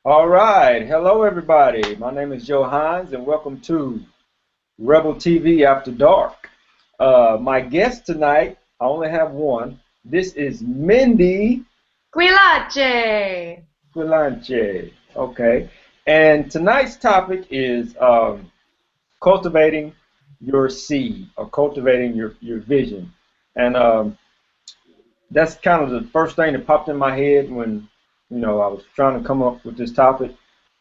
All right. Hello, everybody. My name is Joe Hines, and welcome to Rebel TV After Dark. My guest tonight, I only have one. This is Mindy Squillace! Quilanche. Okay. And tonight's topic is cultivating your seed or cultivating your vision. And that's kind of the first thing that popped in my head when, I was trying to come up with this topic.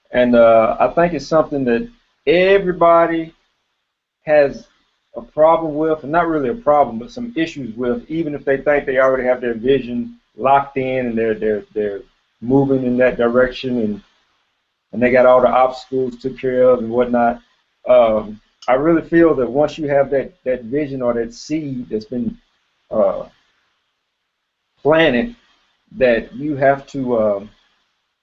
And I think it's something that everybody has a problem with, and not really a problem, but some issues with, even if they think they already have their vision locked in and they're moving in that direction and they got all the obstacles took care of and whatnot. I really feel that once you have that vision or that seed that's been uh, planted, that you have to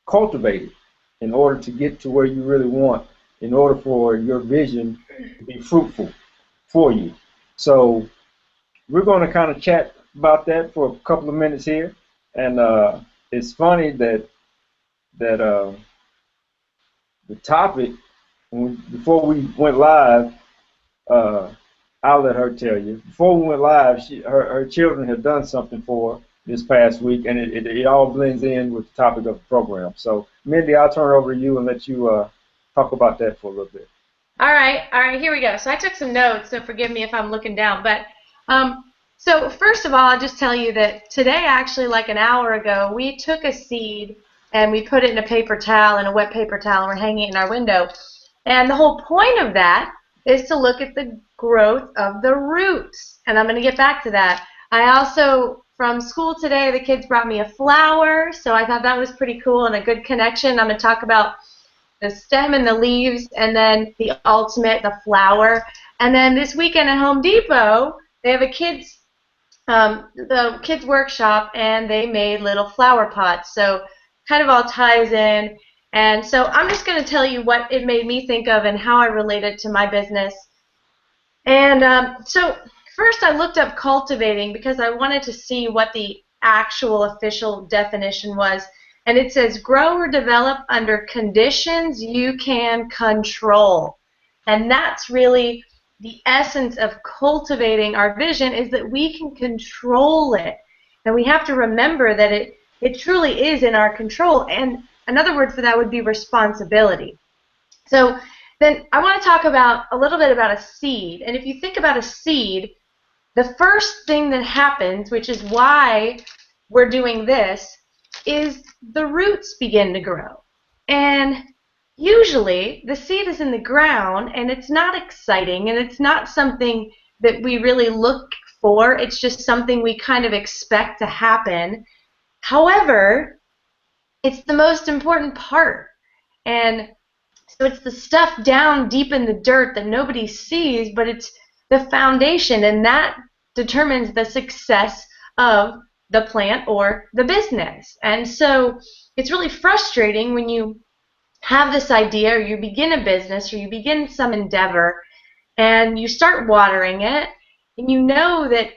cultivate it in order to get to where you really want, in order for your vision to be fruitful for you. So we're going to kind of chat about that for a couple of minutes here. And it's funny that the topic, before we went live, uh, I'll let her tell you. Before we went live, her children had done something for her this past week, and it all blends in with the topic of the program. So, Mindy, I'll turn it over to you and let you talk about that for a little bit. All right, here we go. So I took some notes, so forgive me if I'm looking down. But so first of all, I'll just tell you that today, actually, like an hour ago, we took a seed and we put it in a paper towel, in a wet paper towel, and we're hanging it in our window. And the whole point of that is to look at the growth of the roots. And I'm going to get back to that. I also, from school today, the kids brought me a flower, so I thought that was pretty cool and a good connection. I'm going to talk about the stem and the leaves, and then the ultimate, the flower. And then this weekend at Home Depot, they have the kids workshop, and they made little flower pots. So kind of all ties in. And so I'm just going to tell you what it made me think of and how I relate it to my business. And so first I looked up cultivating because I wanted to see what the actual official definition was. And it says grow or develop under conditions you can control. And that's really the essence of cultivating our vision, is that we can control it. And we have to remember that it truly is in our control. And another word for that would be responsibility. So then I want to talk about a little bit about a seed. And if you think about a seed, the first thing that happens, which is why we're doing this, is the roots begin to grow. And usually the seed is in the ground and it's not exciting and it's not something that we really look for. It's just something we kind of expect to happen. However, it's the most important part. And so it's the stuff down deep in the dirt that nobody sees, but it's the foundation, and that determines the success of the plant or the business. And so it's really frustrating when you have this idea, or you begin a business, or you begin some endeavor, and you start watering it, and you know that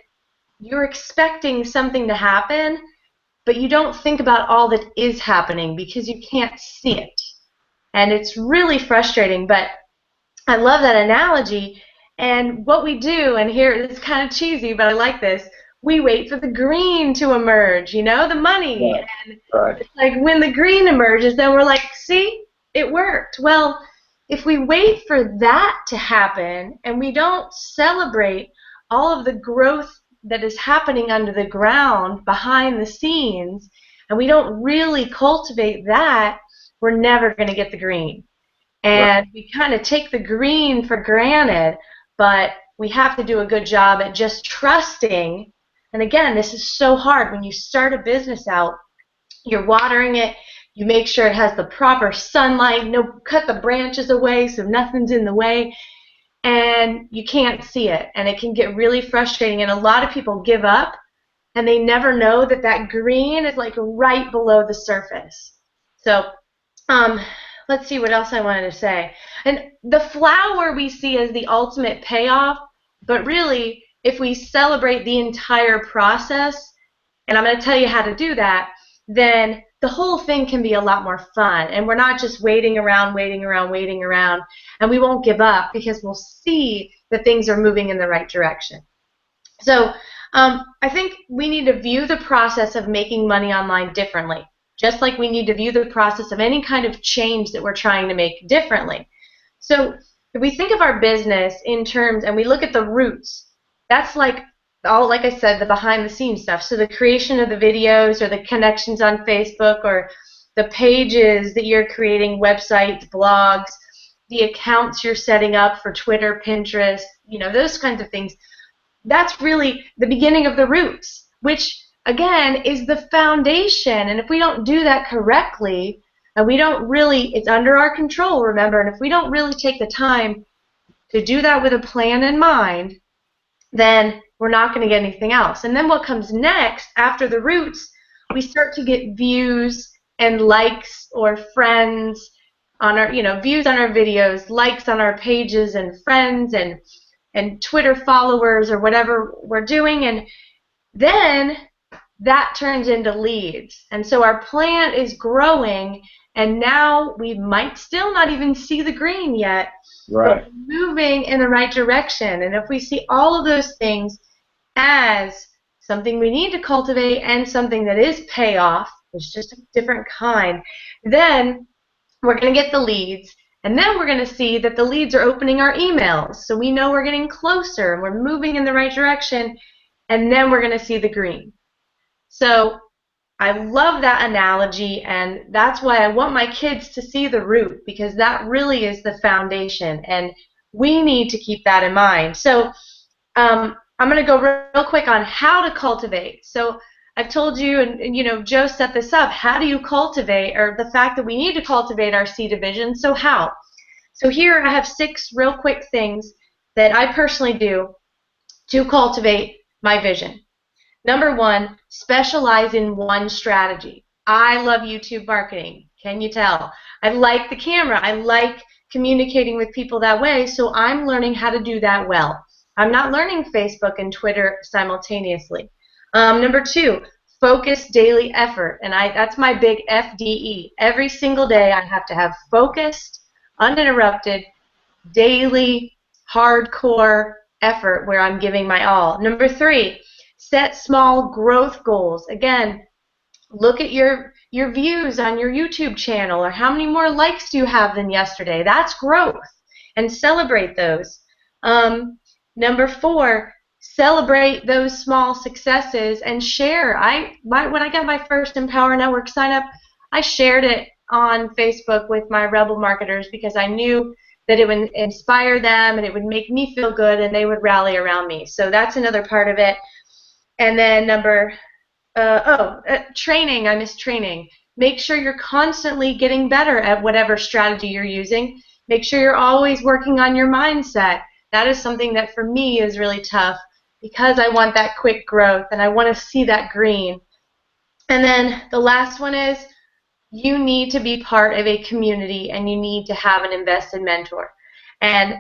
you're expecting something to happen, but you don't think about all that is happening because you can't see it. And it's really frustrating, but I love that analogy. And what we do, and here it's kind of cheesy, but I like this, we wait for the green to emerge, the money. Right. And Right. it's like when the green emerges, then we're like, see, it worked. Well, if we wait for that to happen and we don't celebrate all of the growth that is happening under the ground behind the scenes, and we don't really cultivate that, we're never going to get the green. Right. And we kind of take the green for granted, but we have to do a good job at just trusting. And again, this is so hard. When you start a business out, you're watering it, you make sure it has the proper sunlight, cut the branches away so nothing's in the way, and you can't see it. And it can get really frustrating, and a lot of people give up, and they never know that that green is like right below the surface. So let's see what else I wanted to say. And the flower we see as the ultimate payoff, but really, if we celebrate the entire process, and I'm going to tell you how to do that, then the whole thing can be a lot more fun, and we're not just waiting around, and we won't give up because we'll see that things are moving in the right direction. So I think we need to view the process of making money online differently, just like we need to view the process of any kind of change that we're trying to make differently. So if we think of our business in terms, and we look at the roots, that's like all, like I said, the behind the scenes stuff. So the creation of the videos, or the connections on Facebook, or the pages that you're creating, websites, blogs, the accounts you're setting up for Twitter, Pinterest, those kinds of things. That's really the beginning of the roots, which again is the foundation. And if we don't do that correctly, and we don't really, it's under our control, remember, and if we don't really take the time to do that with a plan in mind, then we're not going to get anything else. And then what comes next after the roots, we start to get views and likes, or friends on our, views on our videos, likes on our pages, and friends, and Twitter followers, or whatever we're doing. And then that turns into leads. And so our plant is growing, and now we might still not even see the green yet, Right. but we're moving in the right direction. And if we see all of those things as something we need to cultivate and something that is payoff, it's just a different kind, then we're going to get the leads. And then we're going to see that the leads are opening our emails. So we know we're getting closer and we're moving in the right direction. And then we're going to see the green. So I love that analogy, and that's why I want my kids to see the root, because that really is the foundation, and we need to keep that in mind. So I'm going to go real quick on how to cultivate. So I've told you, and Joe set this up, how do you cultivate, or the fact that we need to cultivate our C division. So how? So here I have 6 real quick things that I personally do to cultivate my vision. Number 1, specialize in one strategy. I love YouTube marketing. Can you tell? I like the camera. I like communicating with people that way, so I'm learning how to do that well. I'm not learning Facebook and Twitter simultaneously. Number 2, focus daily effort. And that's my big FDE. Every single day I have to have focused, uninterrupted, daily, hardcore effort where I'm giving my all. Number 3, set small growth goals. Again, look at your views on your YouTube channel, or how many more likes do you have than yesterday. That's growth, and celebrate those. Number 4, celebrate those small successes and share. When I got my first Empower Network sign up, I shared it on Facebook with my Rebel marketers because I knew that it would inspire them and it would make me feel good and they would rally around me. So that's another part of it. And then training. I miss training. Make sure you're constantly getting better at whatever strategy you're using. Make sure you're always working on your mindset. That is something that for me is really tough because I want that quick growth and I want to see that green. And then the last one is you need to be part of a community and you need to have an invested mentor. And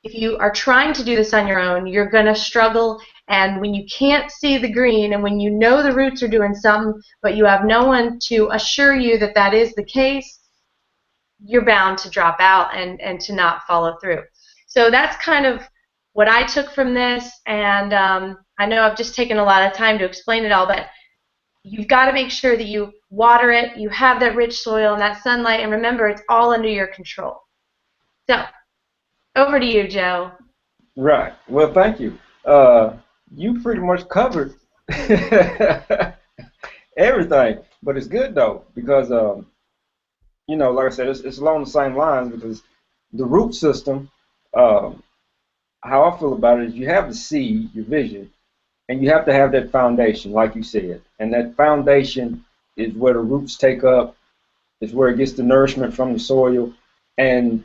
if you are trying to do this on your own, you're going to struggle. And when you can't see the green and when you know the roots are doing something, but you have no one to assure you that that is the case, you're bound to drop out and to not follow through. So that's kind of what I took from this. And I know I've just taken a lot of time to explain it all, but you've got to make sure that you water it, you have that rich soil and that sunlight, and remember, it's all under your control. So, over to you, Joe. Right. Well, thank you. You pretty much covered everything, but it's good though because like I said, it's along the same lines because the root system. How I feel about it is you have the seed, your vision, and you have to have that foundation, like you said, and that foundation is where the roots take up, is where it gets the nourishment from the soil, and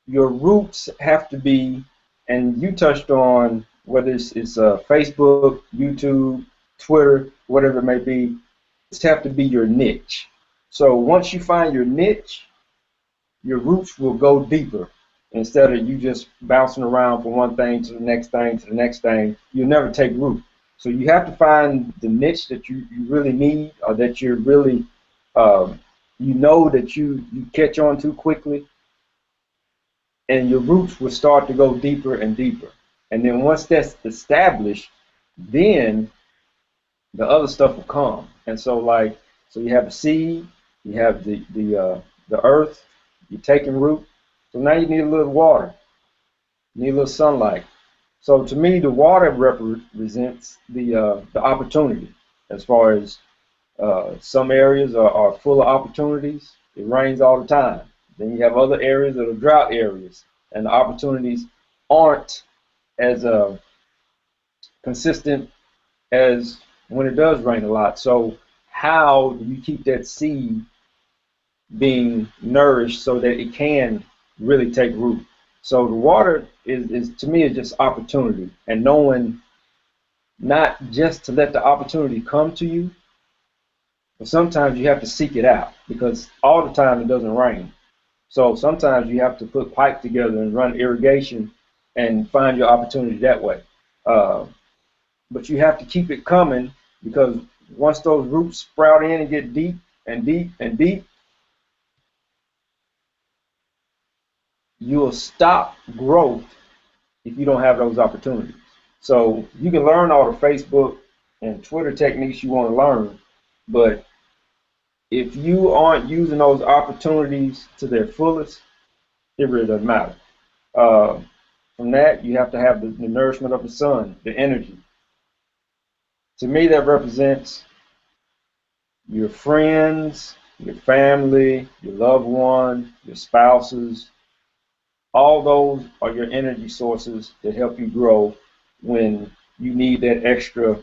your roots have to be, and you touched on whether it's Facebook, YouTube, Twitter, whatever it may be, it's have to be your niche. So once you find your niche, your roots will go deeper. Instead of you just bouncing around from one thing to the next thing to the next thing, you'll never take root. So you have to find the niche that you really need or that you're really um, you know that you catch on too quickly, and your roots will start to go deeper and deeper. And then once that's established, then the other stuff will come. And so like so you have the seed, you have the earth, you're taking root. So now you need a little water, you need a little sunlight. So to me, the water represents the opportunity. As far as some areas are full of opportunities, it rains all the time. Then you have other areas that are drought areas, and the opportunities aren't as consistent as when it does rain a lot. So how do you keep that seed being nourished so that it can really take root? So the water is to me is just opportunity, and knowing not just to let the opportunity come to you, but sometimes you have to seek it out because all the time it doesn't rain. So sometimes you have to put pipe together and run irrigation and find your opportunity that way. Uh, but you have to keep it coming because once those roots sprout in and get deep and deep and deep, you'll stop growth if you don't have those opportunities. So you can learn all the Facebook and Twitter techniques you want to learn, but if you aren't using those opportunities to their fullest, it really doesn't matter. Uh, from that, you have to have the nourishment of the sun, the energy. To me, that represents your friends, your family, your loved one, your spouses. All those are your energy sources that help you grow when you need that extra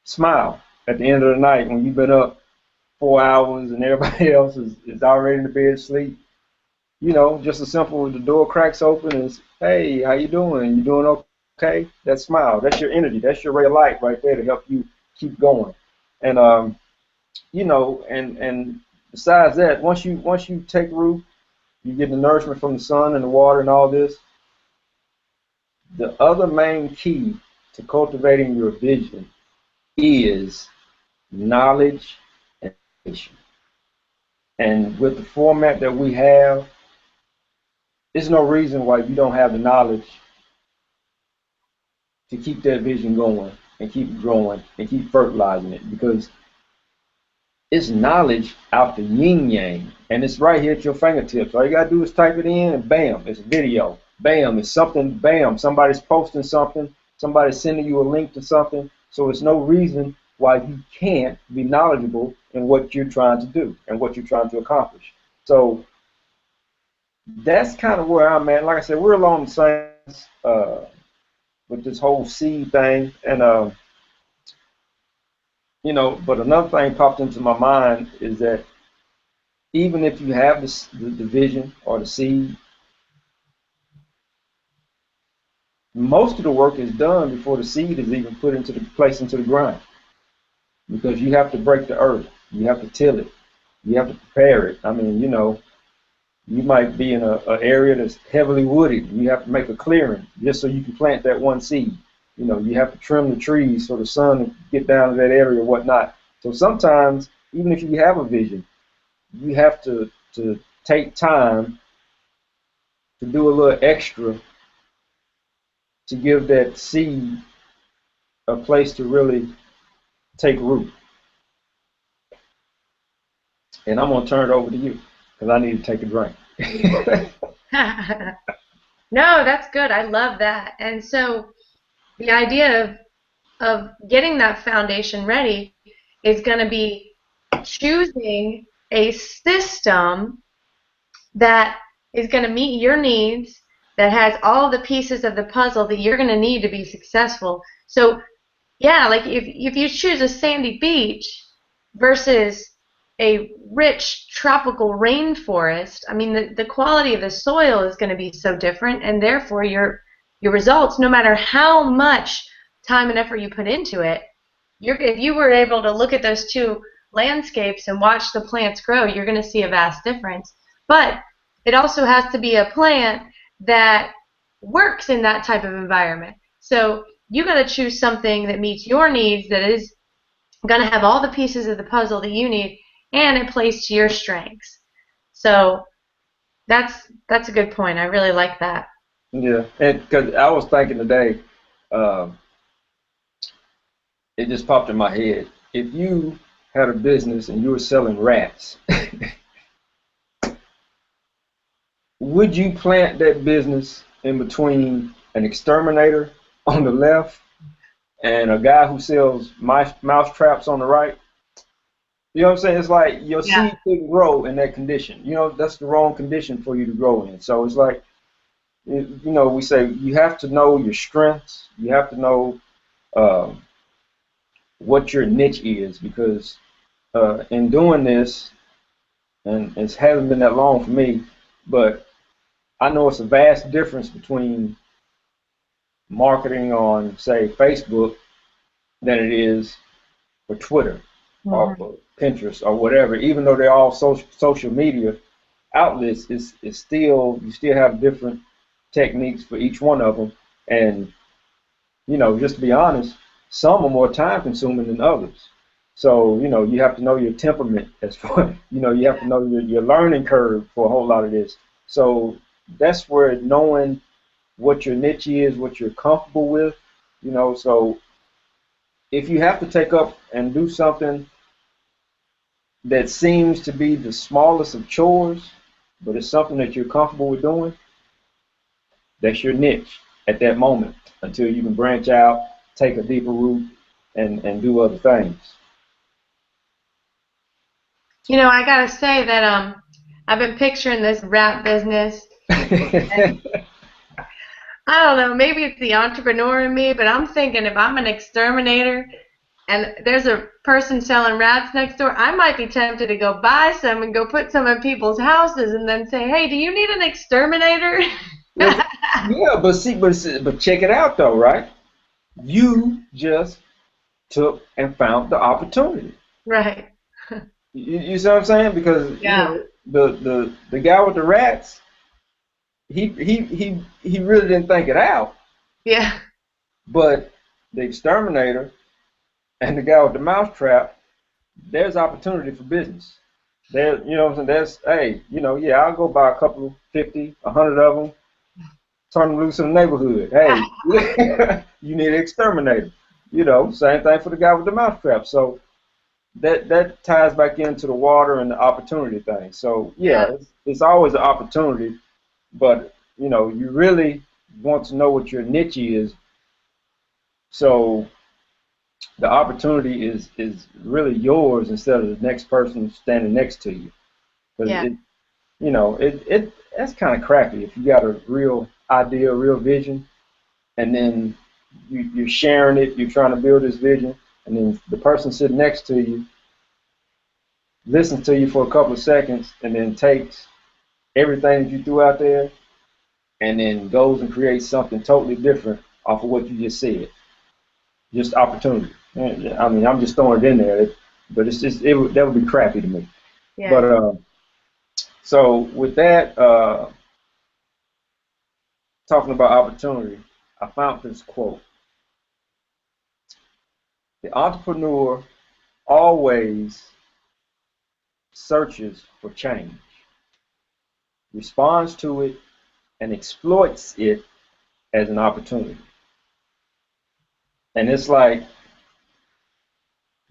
smile at the end of the night when you've been up 4 hours and everybody else is already in the bed asleep. You know, just as simple as the door cracks open is, hey, how you doing? You doing okay? That smile, that's your energy, that's your ray of light right there to help you keep going. And you know, and besides that, once you take root, you get the nourishment from the sun and the water and all this. The other main key to cultivating your vision is knowledge and education. And with the format that we have, there's no reason why you don't have the knowledge to keep that vision going and keep growing and keep fertilizing it because it's knowledge out the yin yang and it's right here at your fingertips. All you gotta do is type it in and bam, it's a video. Bam, it's something, bam, somebody's posting something, somebody's sending you a link to something. So there's no reason why you can't be knowledgeable in what you're trying to do and what you're trying to accomplish. So that's kind of where I'm at. Like I said, we're along the same with this whole seed thing, and you know. But another thing popped into my mind is that even if you have the vision or the seed, most of the work is done before the seed is even put into the placed into the ground, because you have to break the earth, you have to till it, you have to prepare it. I mean, you know, you might be in a area that's heavily wooded. You have to make a clearing just so you can plant that one seed. You know, you have to trim the trees so the sun can get down to that area or whatnot. So sometimes, even if you have a vision, you have to take time to do a little extra to give that seed a place to really take root. And I'm gonna turn it over to you because I need to take a drink. No, that's good. I love that. And so the idea of getting that foundation ready is going to be choosing a system that is going to meet your needs, that has all the pieces of the puzzle that you're going to need to be successful. So, yeah, like if you choose a sandy beach versus a rich tropical rainforest, I mean, the quality of the soil is going to be so different, and therefore your results, no matter how much time and effort you put into it, if you were able to look at those two landscapes and watch the plants grow, you're going to see a vast difference. But it also has to be a plant that works in that type of environment. So you got to choose something that meets your needs, that is going to have all the pieces of the puzzle that you need. and it plays to your strengths. So that's a good point. I really like that. Yeah, and because I was thinking today, um, it just popped in my head. If you had a business and you were selling rats, would you plant that business in between an exterminator on the left and a guy who sells mouse traps on the right? You know what I'm saying? It's like your Yeah. seed couldn't grow in that condition. You know, that's the wrong condition for you to grow in. So it's like, you know, we say you have to know your strengths. You have to know um, what your niche is because in doing this, and it hasn't been that long for me, but I know it's a vast difference between marketing on, say, Facebook than it is for Twitter or Hmm. for Pinterest or whatever. Even though they're all social media outlets, it's still you still have different techniques for each one of them. And you know, just to be honest, some are more time consuming than others. So, you know, you have to know your temperament as far, you know, you have to know your learning curve for a whole lot of this. So that's where knowing what your niche is, what you're comfortable with, you know, so if you have to take up and do something that seems to be the smallest of chores, but it's something that you're comfortable with doing, that's your niche at that moment until you can branch out, take a deeper root, and do other things. You know, I gotta say that I've been picturing this rap business. I don't know, maybe it's the entrepreneur in me, but I'm thinking if I'm an exterminator and there's a person selling rats next door, I might be tempted to go buy some and go put some in people's houses and then say, "Hey, do you need an exterminator?" Yeah, but check it out though, right? You just took and found the opportunity. Right. You see what I'm saying? Because you Yeah. know the guy with the rats, he really didn't think it out. Yeah. But the exterminator and the guy with the mouse trap, there's opportunity for business. There, you know what I'm saying? There's, hey, you know, yeah, I'll go buy a couple, 50, 100 of them, turn them loose in the neighborhood. Hey, you need an exterminator. You know, same thing for the guy with the mouse trap. So that ties back into the water and the opportunity thing. So yeah, Yeah. it's always an opportunity, but you know, you really want to know what your niche is. So the opportunity is really yours instead of the next person standing next to you. Because Yeah. it, you know, it that's kind of crappy if you got a real idea, a real vision, and then you're sharing it, you're trying to build this vision, and then the person sitting next to you listens to you for a couple of seconds and then takes everything that you threw out there and then goes and creates something totally different off of what you just said. Just opportunity. I mean, I'm just throwing it in there, but it's just that would be crappy to me. But Yeah. so with that, talking about opportunity, I found this quote: "The entrepreneur always searches for change, responds to it, and exploits it as an opportunity." And it's like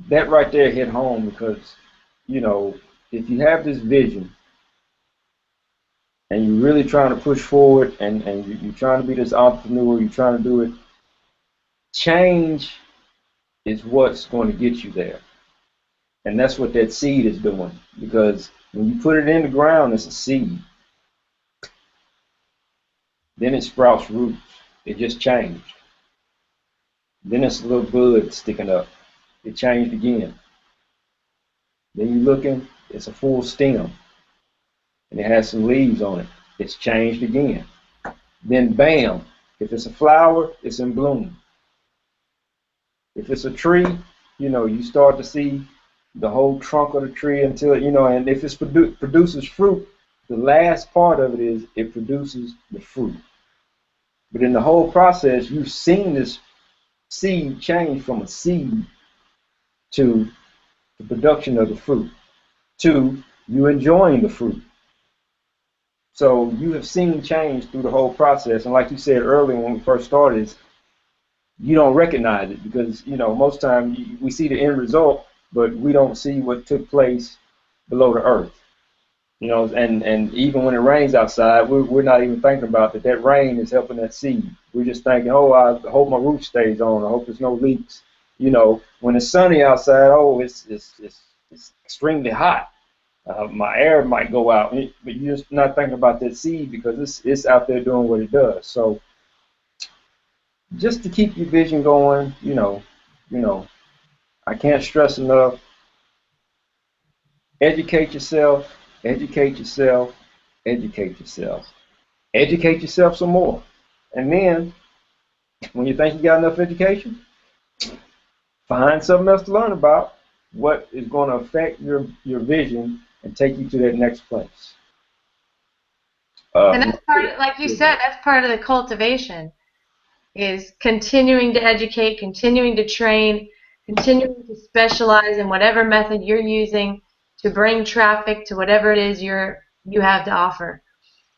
that right there hit home because, you know, if you have this vision and you're really trying to push forward and you're trying to be this entrepreneur, you're trying to do it, change is what's going to get you there. And that's what that seed is doing because when you put it in the ground, it's a seed. Then it sprouts roots. It just changed. Then it's a little bud sticking up. It changed again. Then you looking, it's a full stem and it has some leaves on it. It's changed again. Then bam, if it's a flower, it's in bloom. If it's a tree, you know, you start to see the whole trunk of the tree until, you know, and if it produces fruit, the last part of it is it produces the fruit. But in the whole process, you've seen this seed change from a seed to the production of the fruit. to you enjoying the fruit. So you have seen change through the whole process. And like you said earlier when we first started, you don't recognize it because, most time we see the end result, but we don't see what took place below the earth. And even when it rains outside, we're not even thinking about that rain is helping that seed. We're just thinking, oh, I hope my roof stays on. I hope there's no leaks. When it's sunny outside, oh, it's extremely hot. My air might go out, but you're just not thinking about that seed because it's out there doing what it does. So just to keep your vision going, I can't stress enough. Educate yourself, educate yourself, educate yourself. Educate yourself some more. And then, when you think you got enough education, find something else to learn about what is going to affect your vision and take you to that next place. And that's part of, like you said, that's part of the cultivation, is continuing to educate, continuing to train, continuing to specialize in whatever method you're using to bring traffic to whatever it is you have to offer.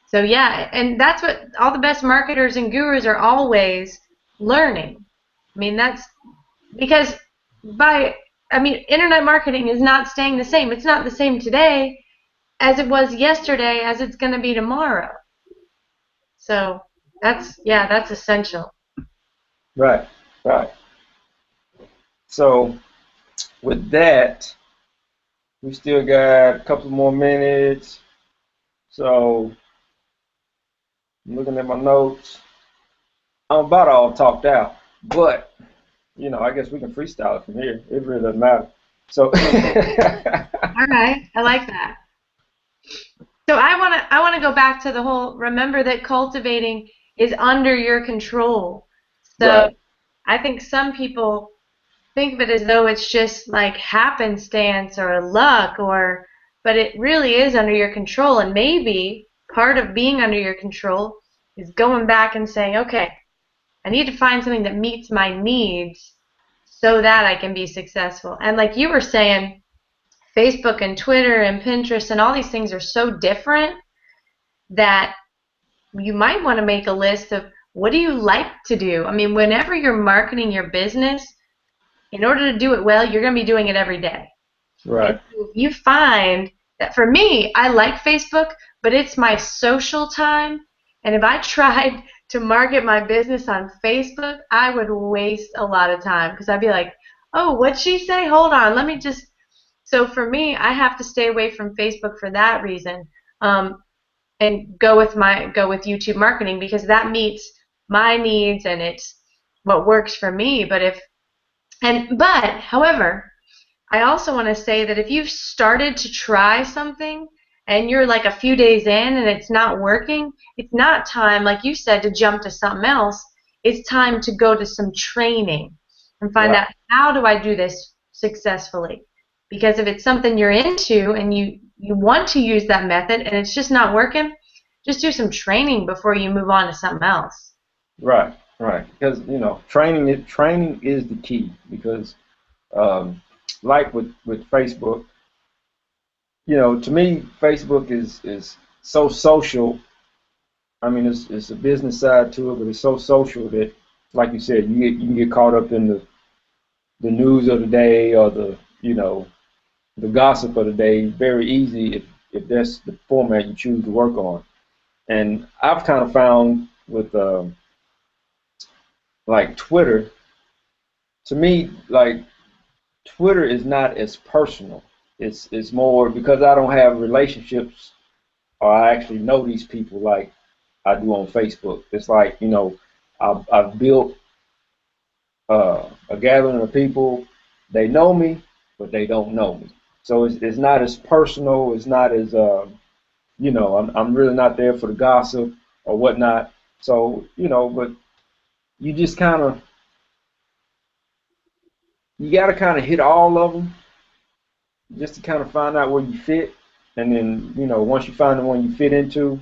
So yeah, and that's what all the best marketers and gurus are always learning. I mean, that's because internet marketing is not staying the same. It's not the same today as it was yesterday, as it's going to be tomorrow. So that's essential. Right, right. So with that, we still got a couple more minutes. So I'm looking at my notes. I'm about all talked out, but I guess we can freestyle it from here. It really doesn't matter. So All right, I like that. So I wanna go back to the whole, remember that cultivating is under your control. So right, I think some people think of it as though it's just like happenstance or luck, but it really is under your control. And maybe part of being under your control is going back and saying, okay, I need to find something that meets my needs so that I can be successful. And like you were saying, Facebook and Twitter and Pinterest and all these things are so different that you might want to make a list of what do you like to do. I mean, whenever you're marketing your business, in order to do it well, you're going to be doing it every day. And right, if you find that, for me, I like Facebook, but it's my social time. And if I tried to market my business on Facebook, I would waste a lot of time because I'd be like, oh, what'd she say? Hold on, let me just. So for me, I have to stay away from Facebook for that reason, and go with YouTube marketing because that meets my needs and it's what works for me. However, I also want to say that if you've started to try something and you're like a few days in and it's not working, it's not time, like you said, to jump to something else. It's time to go to some training and find right, out, how do I do this successfully? Because if it's something you're into and you want to use that method and it's just not working, just do some training before you move on to something else. right, right. Because training is the key. Because like with Facebook, to me, Facebook is so social. I mean, it's a business side to it, but it's so social that, like you said, you can get caught up in the news of the day or the gossip of the day very easy if that's the format you choose to work on. And I've kind of found with like Twitter, to me, like Twitter is not as personal. It's more because I don't have relationships or I actually know these people like I do on Facebook. It's like, I've built a gathering of people. They know me, but they don't know me. So it's not as personal. It's not as I'm really not there for the gossip or whatnot. So but you just you got to kind of hit all of them just to kind of find out where you fit, and then once you find the one you fit into,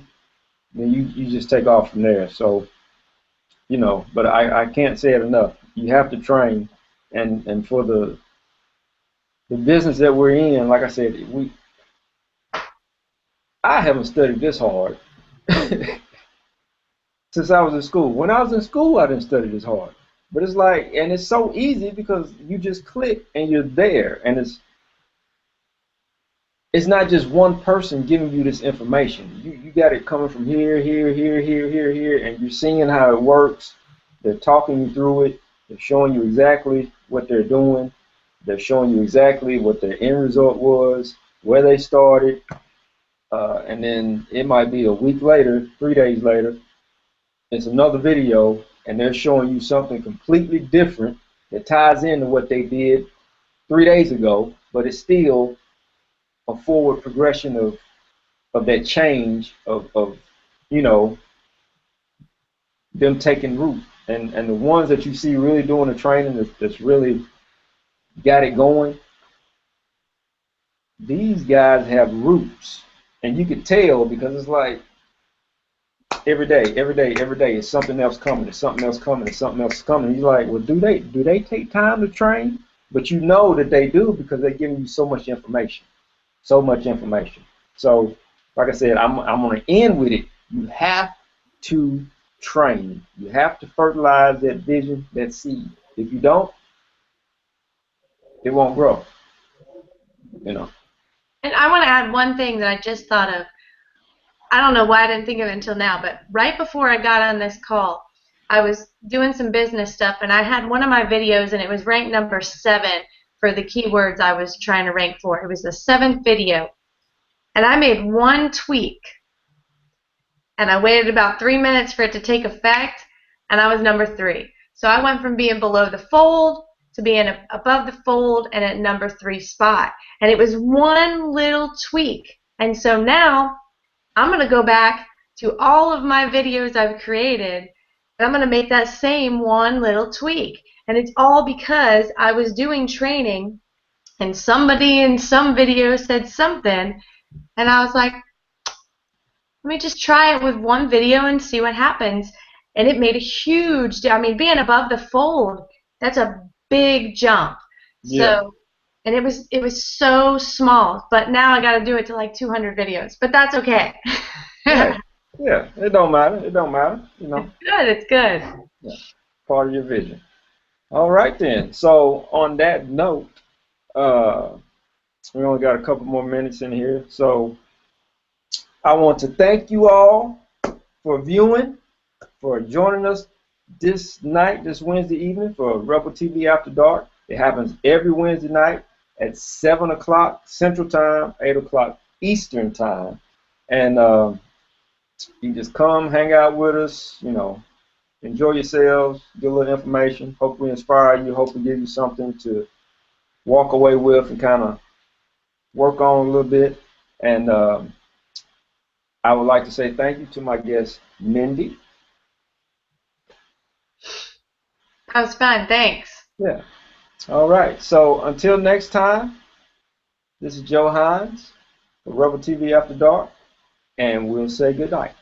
then you just take off from there. So but I can't say it enough. You have to train, and for the business that we're in, like I said, I haven't studied this hard since I was in school. When I was in school, I didn't study this hard. But it's like, and it's so easy because you just click and you're there, and it's not just one person giving you this information. You got it coming from here, here, here, here, here, here, and you're seeing how it works. They're talking you through it. They're showing you exactly what they're doing. They're showing you exactly what their end result was, where they started, and then it might be a week later, 3 days later, it's another video, and they're showing you something completely different that ties into what they did 3 days ago, but it's still a forward progression of that change of you know them taking root. And the ones that you see really doing the training that's really got it going, these guys have roots. And you could tell because it's like every day, every day, every day, it's something else coming, it's something else coming, it's something else coming. You're like, well, do they take time to train? But you know that they do because they're giving you so much information. So much information. So, like I said, I'm going to end with it. You have to train. You have to fertilize that vision, that seed. If you don't, it won't grow. You know. And I want to add one thing that I just thought of. I don't know why I didn't think of it until now, but right before I got on this call, I was doing some business stuff, and I had one of my videos, and it was ranked number 7 for the keywords I was trying to rank for. It was the 7th video, and I made one tweak, and I waited about 3 minutes for it to take effect, and I was number 3. So I went from being below the fold to being above the fold and at number 3 spot. And it was one little tweak. And so now I'm going to go back to all of my videos I've created, and I'm going to make that same one little tweak. And it's all because I was doing training, and somebody in some video said something, and I was like, let me just try it with one video and see what happens. And it made a huge, I mean, being above the fold, that's a big jump. Yeah. So, and it was so small, but now I got to do it to like 200 videos, but that's okay. Yeah. Yeah. It don't matter. It don't matter. You It's know. good. It's good. Yeah. Part of your vision. All right then. So on that note, uh, we only got a couple more minutes in here. So I want to thank you all for viewing, for joining us this night, this Wednesday evening for Rebel TV After Dark. It happens every Wednesday night at 7 o'clock Central Time, 8 o'clock Eastern Time. And you just come, hang out with us, enjoy yourselves, get a little information, hopefully inspire you, hopefully give you something to walk away with and kind of work on a little bit. And I would like to say thank you to my guest, Mindy. That was fun. Thanks. Yeah. All right. So until next time, this is Joe Hines for Rebel TV After Dark, and we'll say good night.